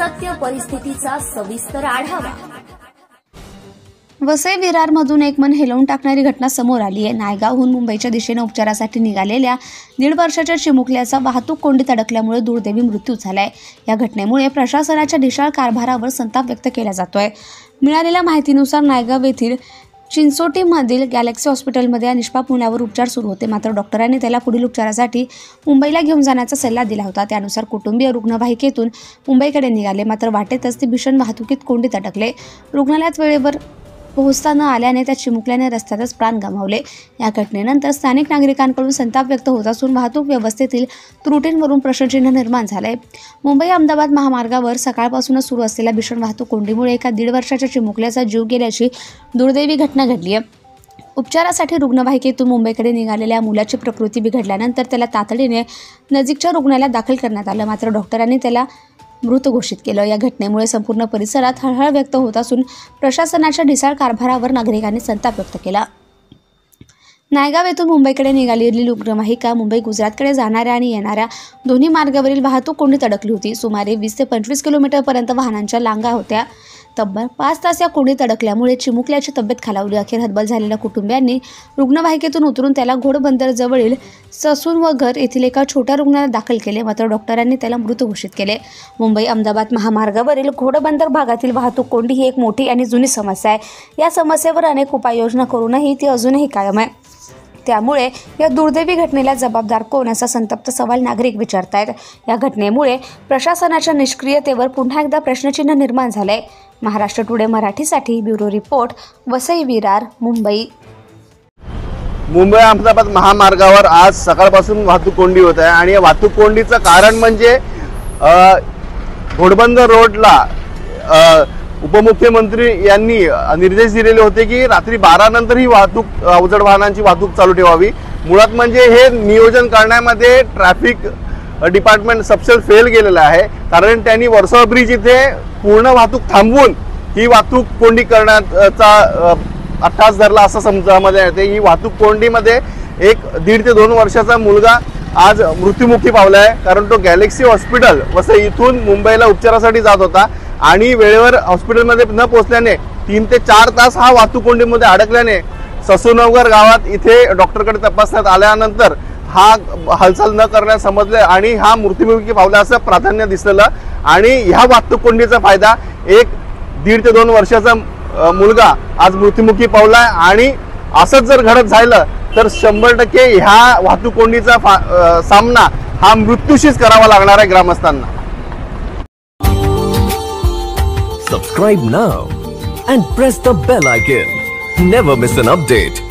सत्य परिस्थितीचा सविस्तर आढावा। वसई विरारमधून एक मन हेलवून टाकणारी घटना समोर आली आहे। नायगावहून मुंबईच्या दिशेने उपचारासाठी निघालेल्या 1.5 वर्षाच्या चिमुकल्याचा वाहतूक कोंडीत अडकल्यामुळे दुर्दैवी मृत्यू झालाय। या घटनेमुळे प्रशासनाच्या ढिसाळ कारभारावर संताप व्यक्त केला जातोय। मिळालेल्या माहितीनुसार नायगाव येथील चिंचोटीमधील गॅलेक्सी हॉस्पिटलमध्ये निष्पाप मुलावर उपचार सुरू होते, मात्र डॉक्टरांनी त्याला पुढील उपचारासाठी मुंबईला घेऊन जाण्याचा सल्ला दिला होता। त्यानुसार कुटुंबीय रुग्णवाहिकेतून मुंबईकडे निघाले, मात्र वाटेतच ते भीषण वाहतुकीत कोंडीत अडकले। रुग्णालयात वेळेवर पोहोचता न आल्याने त्या चिमुकल्याने रस्त्यातच प्राण गमावले। या घटनेनंतर स्थानिक नागरिकांकडून संताप व्यक्त होत असून वाहतूक व्यवस्थेतील त्रुटींवरून प्रश्नचिन्ह निर्माण झाले। मुंबई अहमदाबाद महामार्गावर सकाळपासूनच सुरू असलेल्या भीषण वाहतूक कोंडीमुळे एका 1.5 वर्षाच्या चिमुकल्याचा जीव गेल्याची दुर्दैवी घटना घडली आहे। उपचारासाठी रुग्णवाहिकेतून मुंबईकडे निघालेल्या मुलाची प्रकृती बिघडल्यानंतर त्याला तातडीने नजीकच्या रुग्णालयात दाखल करण्यात आलं, मात्र डॉक्टरांनी त्याला मृत घोषित केलं। या घटनेमुळे संपूर्ण परिसरात हळहळ व्यक्त होत असून प्रशासनाच्या ढिसाळ कारभारावर नागरिकांनी संताप व्यक्त केला। नायगाव येथून मुंबईकडे निघालेली रुग्णवाहिका मुंबई गुजरातकडे जाणाऱ्या आणि येणाऱ्या दोन्ही मार्गावरील वाहतूक कोंडीत अडकली होती। सुमारे 20 ते 25 किलोमीटरपर्यंत वाहनांच्या रांगा होत्या। तब्बल 5 तास या कोंडीत अडकल्यामुळे चिमुकल्याची तब्येत खालावली। अखेर हतबल झालेल्या कुटुंबियांनी रुग्णवाहिकेतून उतरून त्याला घोडबंदर जवळील ससूनवघर येथील एका छोट्या रुग्णालयात दाखल केले, मात्र डॉक्टरांनी त्याला मृत घोषित केले। मुंबई अहमदाबाद महामार्गावरील घोडबंदर भागातील वाहतूक कोंडी ही एक मोठी आणि जुनी समस्या आहे। या समस्येवर अनेक उपाययोजना करूनही ती अजूनही कायम आहे। त्यामुळे या दुर्दैवी घटनेला जबाबदार कोण असा संतप्त सवाल नागरिक विचारतायत। या घटनेमुळे प्रशासनाच्या निष्क्रियतेवर पुन्हा एकदा प्रश्नचिन्ह निर्माण झाले। महाराष्ट्र टुडे मराठीसाठी ब्युरो रिपोर्ट, वसई विरार, मुंबई। मुंबई अहमदाबाद महामार्गावर आज सकाळपासून वाहतूक कोंडी होत आहे आणि या वाहतूक कोंडीचं कारण म्हणजे घोडबंदर रोडला उपमुख्यमंत्री यांनी निर्देश दिलेले होते की रात्री 12 नंतर ही वाहतूक अवजड वाहनांची वाहतूक चालू ठेवावी। मुळात म्हणजे हे नियोजन करण्यामध्ये ट्रॅफिक डिपार्टमेंट सबसेल फेल गेलेलं आहे, कारण त्यांनी वर्सोवा ब्रिज इथे पूर्ण वाहतूक थांबवून ही वाहतूक कोंडी करण्याचा अट्टास धरला असं समजामध्ये येते। ही वाहतूक कोंडीमध्ये एक 1.5 ते 2 वर्षाचा मुलगा आज मृत्युमुखी पावला आहे, कारण तो गॅलेक्सी हॉस्पिटल वसई इथून मुंबईला उपचारासाठी जात होता आणि वेळेवर हॉस्पिटलमध्ये न पोहोचल्याने 3 ते 4 तास हा वाहतूक कोंडीमध्ये अडकल्याने ससूनवघर गावात इथे डॉक्टरकडे तपासण्यात आल्यानंतर हा हालचाल न करण्यास समजले आणि हा मृत्युमुखी पावला असं प्राधान्य दिसलेलं। आणि ह्या वाहतूक कोंडीचा फायदा एक 1.5 ते 2 वर्षाचा मुलगा आज मृत्युमुखी पावलाय आणि असंच जर घडत झालं तर 100% ह्या वाहतूक कोंडीचा सामना हा मृत्यूशीच करावा लागणार आहे ग्रामस्थांना। Subscribe now and press the bell icon. Never miss an update.